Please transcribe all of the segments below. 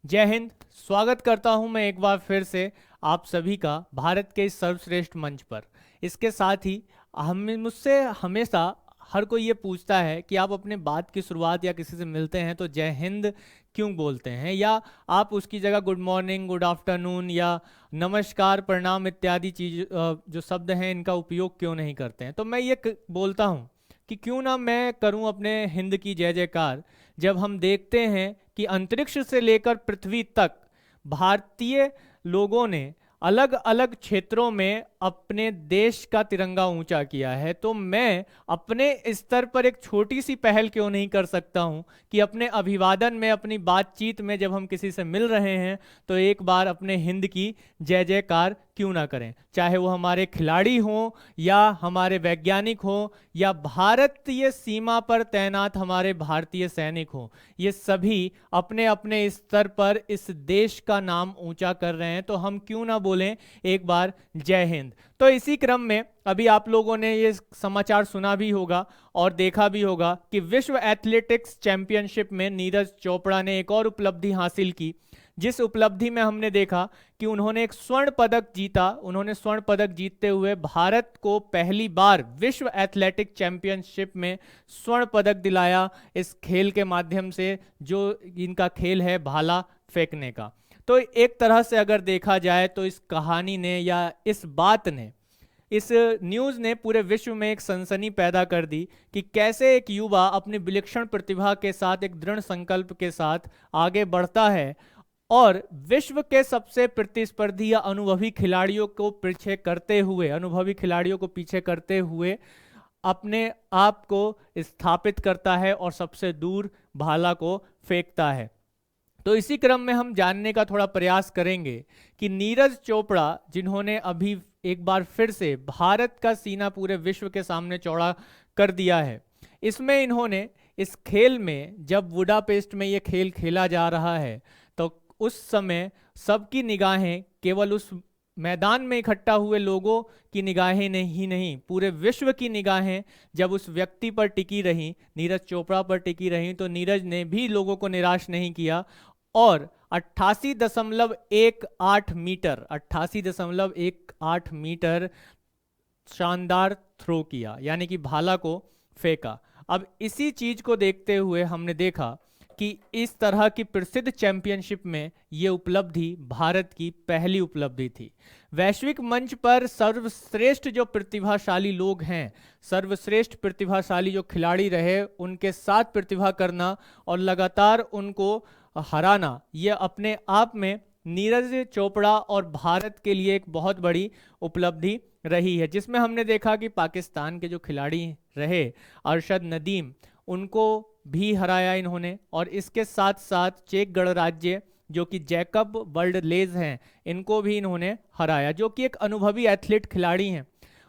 जय हिंद। स्वागत करता हूं मैं एक बार फिर से आप सभी का भारत के इस सर्वश्रेष्ठ मंच पर। इसके साथ ही हम मुझसे हमेशा हर कोई ये पूछता है कि आप अपने बात की शुरुआत या किसी से मिलते हैं तो जय हिंद क्यों बोलते हैं, या आप उसकी जगह गुड मॉर्निंग, गुड आफ्टरनून या नमस्कार, प्रणाम इत्यादि चीज जो शब्द हैं इनका उपयोग क्यों नहीं करते हैं। तो मैं ये बोलता हूँ कि क्यों ना मैं करूं अपने हिंद की जय जयकार, जब हम देखते हैं कि अंतरिक्ष से लेकर पृथ्वी तक भारतीय लोगों ने अलग अलग क्षेत्रों में अपने देश का तिरंगा ऊंचा किया है। तो मैं अपने स्तर पर एक छोटी सी पहल क्यों नहीं कर सकता हूं कि अपने अभिवादन में, अपनी बातचीत में जब हम किसी से मिल रहे हैं तो एक बार अपने हिंद की जय जयकार क्यों ना करें, चाहे वो हमारे खिलाड़ी हों या हमारे वैज्ञानिक हों या भारतीय सीमा पर तैनात हमारे भारतीय सैनिक हों। ये सभी अपने अपने स्तर पर इस देश का नाम ऊंचा कर रहे हैं, तो हम क्यों ना बोलें एक बार जय हिंद। तो इसी क्रम में अभी आप लोगों ने ये समाचार सुना भी होगा और देखा भी होगा कि विश्व एथलेटिक्स चैंपियनशिप में नीरज चोपड़ा ने एक और उपलब्धि हासिल की, जिस उपलब्धि में हमने देखा कि उन्होंने एक स्वर्ण पदक जीता। उन्होंने स्वर्ण पदक जीतते हुए भारत को पहली बार विश्व एथलेटिक चैंपियनशिप में स्वर्ण पदक दिलाया इस खेल के माध्यम से, जो इनका खेल है भाला फेंकने का। तो एक तरह से अगर देखा जाए तो इस कहानी ने या इस बात ने, इस न्यूज़ ने पूरे विश्व में एक सनसनी पैदा कर दी कि कैसे एक युवा अपनी विलक्षण प्रतिभा के साथ, एक दृढ़ संकल्प के साथ आगे बढ़ता है और विश्व के सबसे प्रतिस्पर्धी या अनुभवी खिलाड़ियों को पीछे करते हुए, अपने आप को स्थापित करता है और सबसे दूर भाला को फेंकता है। तो इसी क्रम में हम जानने का थोड़ा प्रयास करेंगे कि नीरज चोपड़ा, जिन्होंने अभी एक बार फिर से भारत का सीना पूरे विश्व के सामने चौड़ा कर दिया है, इसमें इन्होंने इस खेल में, जब बुडापेस्ट में ये खेल खेला जा रहा है तो उस समय सबकी निगाहें केवल उस मैदान में इकट्ठा हुए लोगों की निगाहें नहीं, पूरे विश्व की निगाहें जब उस व्यक्ति पर टिकी रहीं, नीरज चोपड़ा पर टिकी रहीं, तो नीरज ने भी लोगों को निराश नहीं किया और 88.18 मीटर शानदार थ्रो किया, यानी कि भाला को फेंका। अब इसी चीज को देखते हुए हमने देखा कि इस तरह की प्रसिद्ध चैंपियनशिप में यह उपलब्धि भारत की पहली उपलब्धि थी। वैश्विक मंच पर सर्वश्रेष्ठ जो प्रतिभाशाली लोग हैं, सर्वश्रेष्ठ प्रतिभाशाली जो खिलाड़ी रहे, उनके साथ प्रतिभा करना और लगातार उनको हराना, यह अपने आप में नीरज चोपड़ा और भारत के लिए एक बहुत बड़ी उपलब्धि रही है, जिसमें हमने देखा कि पाकिस्तान के जो खिलाड़ी रहे अरशद नदीम, उनको भी हराया इन्होंने, और इसके साथ साथ चेक गणराज्य जो कि जैकब वर्ल्डलेज हैं, इनको भी इन्होंने हराया, जो कि एक अनुभवी एथलीट खिलाड़ी हैं।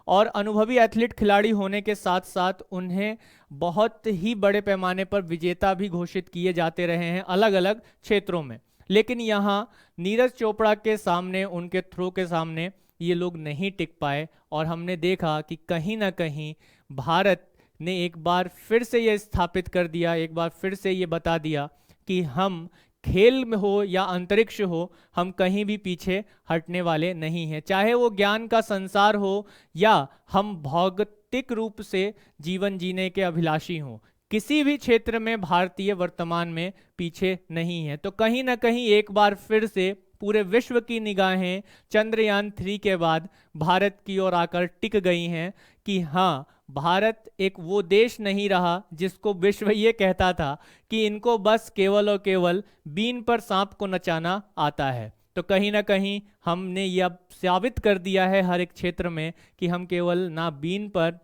और अनुभवी एथलीट खिलाड़ी होने के साथ साथ उन्हें बहुत ही बड़े पैमाने पर विजेता भी घोषित किए जाते रहे हैं अलग अलग क्षेत्रों में। लेकिन यहाँ नीरज चोपड़ा के सामने, उनके थ्रो के सामने ये लोग नहीं टिक पाए और हमने देखा कि कहीं ना कहीं भारत ने एक बार फिर से ये स्थापित कर दिया, एक बार फिर से ये बता दिया कि हम खेल में हो या अंतरिक्ष हो, हम कहीं भी पीछे हटने वाले नहीं हैं। चाहे वो ज्ञान का संसार हो या हम भौतिक रूप से जीवन जीने के अभिलाषी हों, किसी भी क्षेत्र में भारतीय वर्तमान में पीछे नहीं है। तो कहीं ना कहीं एक बार फिर से पूरे विश्व की निगाहें चंद्रयान 3 के बाद भारत की ओर आकर टिक गई हैं कि हाँ, भारत एक वो देश नहीं रहा जिसको विश्व ये कहता था कि इनको बस केवल और केवल बीन पर सांप को नचाना आता है। तो कहीं ना कहीं हमने यह साबित कर दिया है हर एक क्षेत्र में कि हम केवल ना बीन पर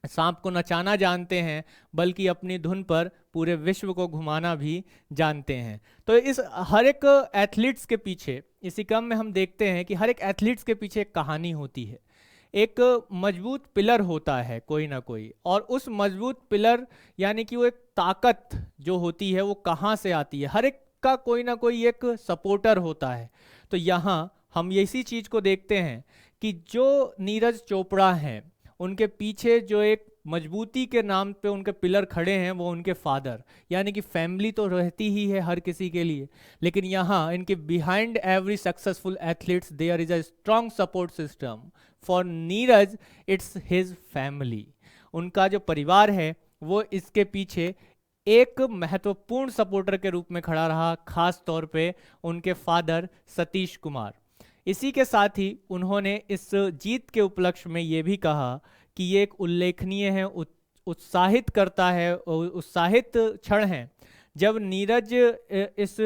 सांप को नचाना जानते हैं, बल्कि अपनी धुन पर पूरे विश्व को घुमाना भी जानते हैं। तो इस हर एक एथलीट्स के पीछे, इसी क्रम में हम देखते हैं कि हर एक एथलीट्स के पीछे एक कहानी होती है, एक मजबूत पिलर होता है कोई ना कोई, और उस मजबूत पिलर यानी कि वो एक ताकत जो होती है वो कहाँ से आती है, हर एक का कोई ना कोई एक सपोर्टर होता है। तो यहाँ हम इसी चीज को देखते हैं कि जो नीरज चोपड़ा हैं, उनके पीछे जो एक मजबूती के नाम पे उनके पिलर खड़े हैं वो उनके फादर, यानी कि फैमिली तो रहती ही है हर किसी के लिए, लेकिन यहाँ इनके behind every successful athletes there is a strong support system. For Neeraj it's his family. उनका जो परिवार है वो इसके पीछे एक महत्वपूर्ण सपोर्टर के रूप में खड़ा रहा, खास तौर पे उनके फादर सतीश कुमार। इसी के साथ ही उन्होंने इस जीत के उपलक्ष्य में ये भी कहा कि ये एक उल्लेखनीय है, उत्साहित करता है, उत्साहित क्षण है जब नीरज इस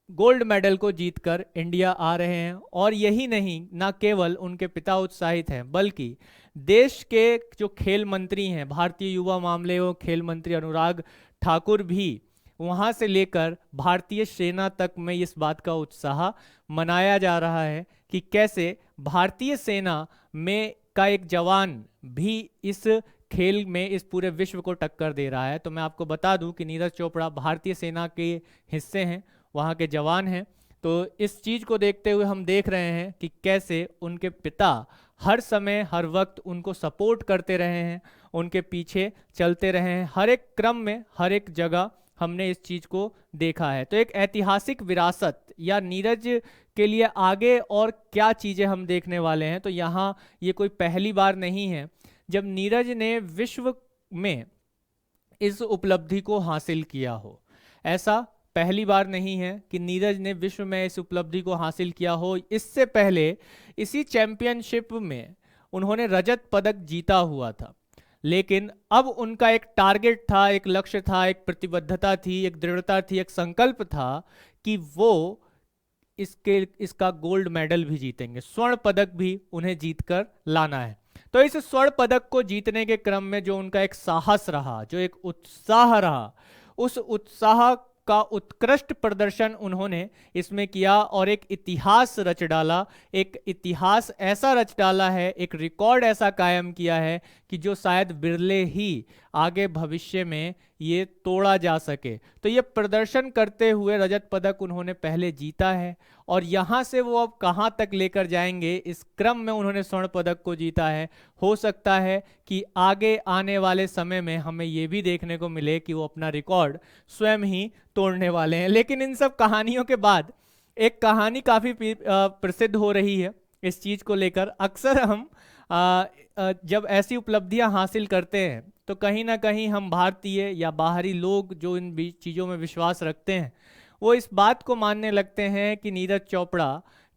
गोल्ड मेडल को जीतकर इंडिया आ रहे हैं। और यही नहीं, ना केवल उनके पिता उत्साहित हैं बल्कि देश के जो खेल मंत्री हैं, भारतीय युवा मामले एवं खेल मंत्री अनुराग ठाकुर भी, वहाँ से लेकर भारतीय सेना तक में इस बात का उत्साह मनाया जा रहा है कि कैसे भारतीय सेना में का एक जवान भी इस खेल में इस पूरे विश्व को टक्कर दे रहा है। तो मैं आपको बता दूं कि नीरज चोपड़ा भारतीय सेना के हिस्से हैं, वहाँ के जवान हैं। तो इस चीज़ को देखते हुए हम देख रहे हैं कि कैसे उनके पिता हर समय हर वक्त उनको सपोर्ट करते रहे हैं, उनके पीछे चलते रहे हैं, हर एक क्रम में हर एक जगह हमने इस चीज़ को देखा है। तो एक ऐतिहासिक विरासत या नीरज के लिए आगे और क्या चीज़ें हम देखने वाले हैं, तो यहाँ ये कोई पहली बार नहीं है जब नीरज ने विश्व में इस उपलब्धि को हासिल किया हो। ऐसा पहली बार नहीं है कि नीरज ने विश्व में इस उपलब्धि को हासिल किया हो। इससे पहले इसी चैंपियनशिप में उन्होंने रजत पदक जीता हुआ था, लेकिन अब उनका एक टारगेट था, एक लक्ष्य था, एक प्रतिबद्धता थी, एक दृढ़ता थी, एक संकल्प था कि वो इसका गोल्ड मेडल भी जीतेंगे, स्वर्ण पदक भी उन्हें जीतकर लाना है। तो इस स्वर्ण पदक को जीतने के क्रम में जो उनका एक साहस रहा, जो एक उत्साह रहा, उस उत्साह का उत्कृष्ट प्रदर्शन उन्होंने इसमें किया और एक इतिहास रच डाला। एक इतिहास ऐसा रच डाला है, एक रिकॉर्ड ऐसा कायम किया है कि जो शायद बिरले ही आगे भविष्य में ये तोड़ा जा सके। तो ये प्रदर्शन करते हुए रजत पदक उन्होंने पहले जीता है और यहाँ से वो अब कहाँ तक लेकर जाएंगे, इस क्रम में उन्होंने स्वर्ण पदक को जीता है। हो सकता है कि आगे आने वाले समय में हमें ये भी देखने को मिले कि वो अपना रिकॉर्ड स्वयं ही तोड़ने वाले हैं। लेकिन इन सब कहानियों के बाद एक कहानी काफ़ी प्रसिद्ध हो रही है इस चीज़ को लेकर। अक्सर हम जब ऐसी उपलब्धियां हासिल करते हैं तो कहीं ना कहीं हम भारतीय या बाहरी लोग जो इन चीज़ों में विश्वास रखते हैं वो इस बात को मानने लगते हैं कि नीरज चोपड़ा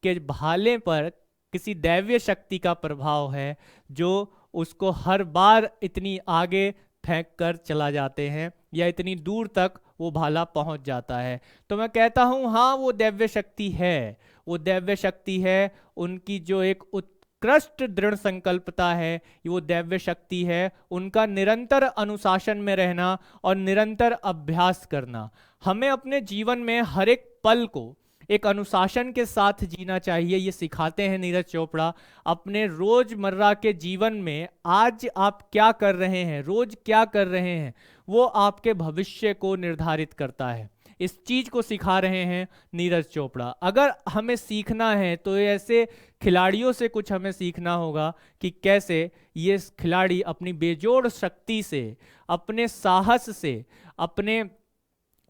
के भाले पर किसी दैवीय शक्ति का प्रभाव है जो उसको हर बार इतनी आगे फेंक कर चला जाते हैं या इतनी दूर तक वो भाला पहुंच जाता है। तो मैं कहता हूं हाँ, वो दैव्य शक्ति है, वो दैव्य शक्ति है। उनकी जो एक उत्कृष्ट दृढ़ संकल्पता है वो दैव्य शक्ति है। उनका निरंतर अनुशासन में रहना और निरंतर अभ्यास करना। हमें अपने जीवन में हर एक पल को एक अनुशासन के साथ जीना चाहिए, ये सिखाते हैं नीरज चोपड़ा। अपने रोजमर्रा के जीवन में आज आप क्या कर रहे हैं, रोज क्या कर रहे हैं, वो आपके भविष्य को निर्धारित करता है। इस चीज को सिखा रहे हैं नीरज चोपड़ा। अगर हमें सीखना है तो ऐसे खिलाड़ियों से कुछ हमें सीखना होगा कि कैसे ये खिलाड़ी अपनी बेजोड़ शक्ति से, अपने साहस से,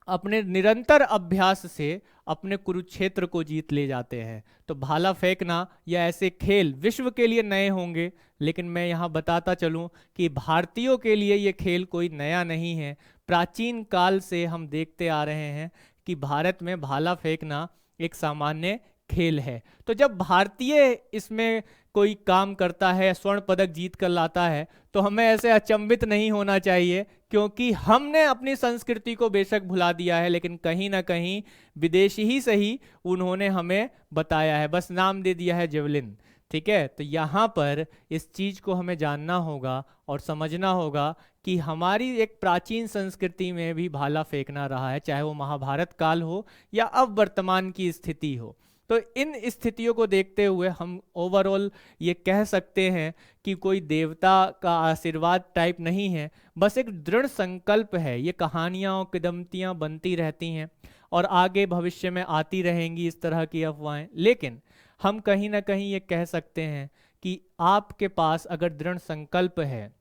अपने निरंतर अभ्यास से अपने कुरुक्षेत्र को जीत ले जाते हैं। तो भाला फेंकना या ऐसे खेल विश्व के लिए नए होंगे, लेकिन मैं यहाँ बताता चलूँ कि भारतीयों के लिए ये खेल कोई नया नहीं है। प्राचीन काल से हम देखते आ रहे हैं कि भारत में भाला फेंकना एक सामान्य खेल है। तो जब भारतीय इसमें कोई काम करता है, स्वर्ण पदक जीत कर लाता है, तो हमें ऐसे अचंभित नहीं होना चाहिए, क्योंकि हमने अपनी संस्कृति को बेशक भुला दिया है, लेकिन कहीं ना कहीं विदेशी ही सही उन्होंने हमें बताया है, बस नाम दे दिया है जेवलिन। ठीक है, तो यहाँ पर इस चीज़ को हमें जानना होगा और समझना होगा कि हमारी एक प्राचीन संस्कृति में भी भाला फेंकना रहा है, चाहे वो महाभारत काल हो या अब वर्तमान की स्थिति हो। तो इन स्थितियों को देखते हुए हम ओवरऑल ये कह सकते हैं कि कोई देवता का आशीर्वाद टाइप नहीं है, बस एक दृढ़ संकल्प है। ये कहानियाँ और किदमतियाँ बनती रहती हैं और आगे भविष्य में आती रहेंगी इस तरह की अफवाहें, लेकिन हम कहीं ना कहीं ये कह सकते हैं कि आपके पास अगर दृढ़ संकल्प है,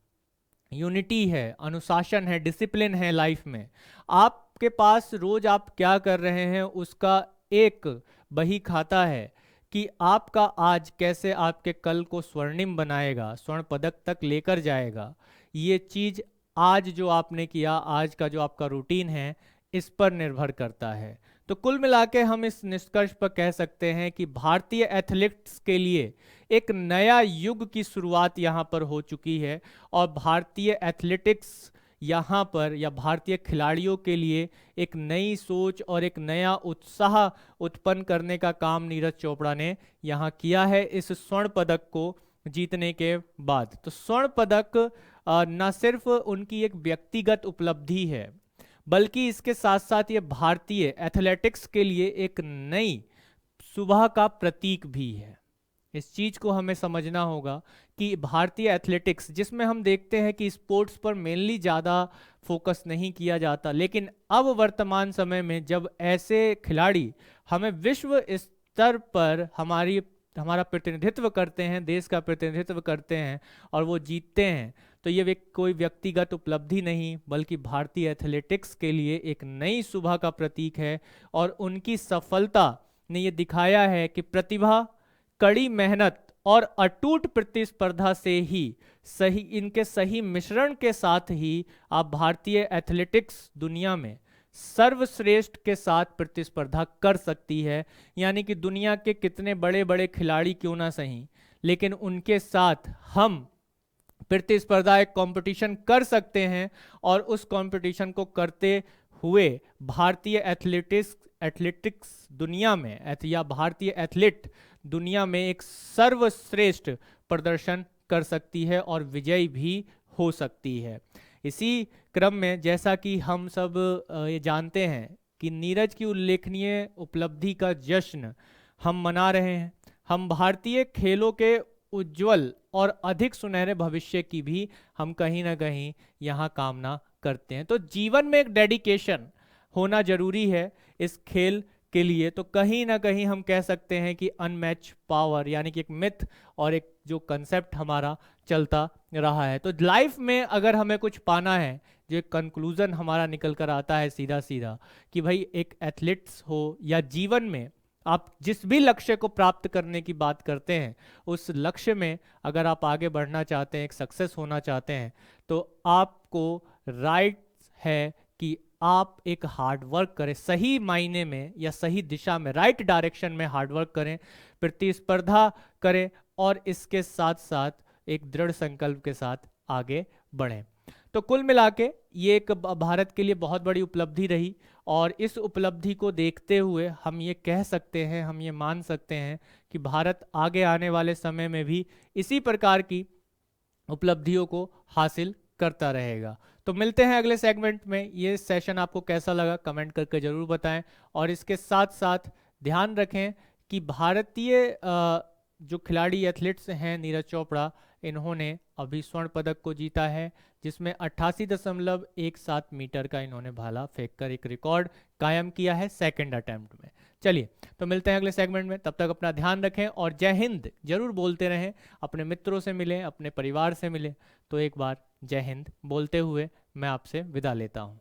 यूनिटी है, अनुशासन है, डिसिप्लिन है लाइफ में। आपके पास रोज आप क्या कर रहे हैं उसका एक बही खाता है कि आपका आज कैसे आपके कल को स्वर्णिम बनाएगा, स्वर्ण पदक तक लेकर जाएगा। ये चीज आज जो आपने किया, आज का जो आपका रूटीन है, इस पर निर्भर करता है। तो कुल मिला के हम इस निष्कर्ष पर कह सकते हैं कि भारतीय एथलीट्स के लिए एक नया युग की शुरुआत यहाँ पर हो चुकी है, और भारतीय एथलेटिक्स यहाँ पर या भारतीय खिलाड़ियों के लिए एक नई सोच और एक नया उत्साह उत्पन्न करने का काम नीरज चोपड़ा ने यहाँ किया है इस स्वर्ण पदक को जीतने के बाद। तो स्वर्ण पदक न सिर्फ उनकी एक व्यक्तिगत उपलब्धि है, बल्कि इसके साथ साथ ये भारतीय एथलेटिक्स के लिए एक नई सुबह का प्रतीक भी है। इस चीज को हमें समझना होगा कि भारतीय एथलेटिक्स, जिसमें हम देखते हैं कि स्पोर्ट्स पर मेनली ज़्यादा फोकस नहीं किया जाता, लेकिन अब वर्तमान समय में जब ऐसे खिलाड़ी हमें विश्व स्तर पर हमारा प्रतिनिधित्व करते हैं, देश का प्रतिनिधित्व करते हैं और वो जीतते हैं, तो ये कोई व्यक्तिगत उपलब्धि नहीं बल्कि भारतीय एथलेटिक्स के लिए एक नई सुबह का प्रतीक है। और उनकी सफलता ने ये दिखाया है कि प्रतिभा, कड़ी मेहनत और अटूट प्रतिस्पर्धा से ही इनके सही मिश्रण के साथ ही आप भारतीय एथलेटिक्स दुनिया में सर्वश्रेष्ठ के साथ प्रतिस्पर्धा कर सकती है। यानी कि दुनिया के कितने बड़े बड़े खिलाड़ी क्यों ना सही, लेकिन उनके साथ हम प्रतिस्पर्धा, एक कंपटीशन कर सकते हैं, और उस कंपटीशन को करते हुए भारतीय एथलेटिक्स दुनिया में या भारतीय एथलीट दुनिया में एक सर्वश्रेष्ठ प्रदर्शन कर सकती है और विजयी भी हो सकती है। इसी क्रम में जैसा कि हम सब ये जानते हैं कि नीरज की उल्लेखनीय उपलब्धि का जश्न हम मना रहे हैं, हम भारतीय खेलों के उज्जवल और अधिक सुनहरे भविष्य की भी हम कहीं ना कहीं यहाँ कामना करते हैं। तो जीवन में एक डेडिकेशन होना जरूरी है इस खेल के लिए। तो कहीं ना कहीं हम कह सकते हैं कि अनमैच पावर, यानी कि एक मिथ और एक जो कंसेप्ट हमारा चलता रहा है। तो लाइफ में अगर हमें कुछ पाना है, जो एक कंक्लूजन हमारा निकल कर आता है सीधा सीधा, कि भाई एक एथलीट्स हो या जीवन में आप जिस भी लक्ष्य को प्राप्त करने की बात करते हैं, उस लक्ष्य में अगर आप आगे बढ़ना चाहते हैं, एक सक्सेस होना चाहते हैं, तो आपको राइट है कि आप एक हार्ड वर्क करें, सही मायने में या सही दिशा में, राइट डायरेक्शन में हार्ड वर्क करें, प्रतिस्पर्धा करें और इसके साथ साथ एक दृढ़ संकल्प के साथ आगे बढ़ें। तो कुल मिला के ये एक भारत के लिए बहुत बड़ी उपलब्धि रही, और इस उपलब्धि को देखते हुए हम ये कह सकते हैं, हम ये मान सकते हैं कि भारत आगे आने वाले समय में भी इसी प्रकार की उपलब्धियों को हासिल करता रहेगा। तो मिलते हैं अगले सेगमेंट में। ये सेशन आपको कैसा लगा कमेंट करके जरूर बताएं, और इसके साथ साथ ध्यान रखें कि भारतीय जो खिलाड़ी एथलीट्स हैं, नीरज चोपड़ा, इन्होंने अभी स्वर्ण पदक को जीता है, जिसमें 88.17 मीटर का इन्होंने भाला फेंककर एक रिकॉर्ड कायम किया है सेकंड अटेम्प्ट में। चलिए, तो मिलते हैं अगले सेगमेंट में। तब तक अपना ध्यान रखें और जय हिंद जरूर बोलते रहें। अपने मित्रों से मिलें, अपने परिवार से मिलें। तो एक बार जय हिंद बोलते हुए मैं आपसे विदा लेता हूं।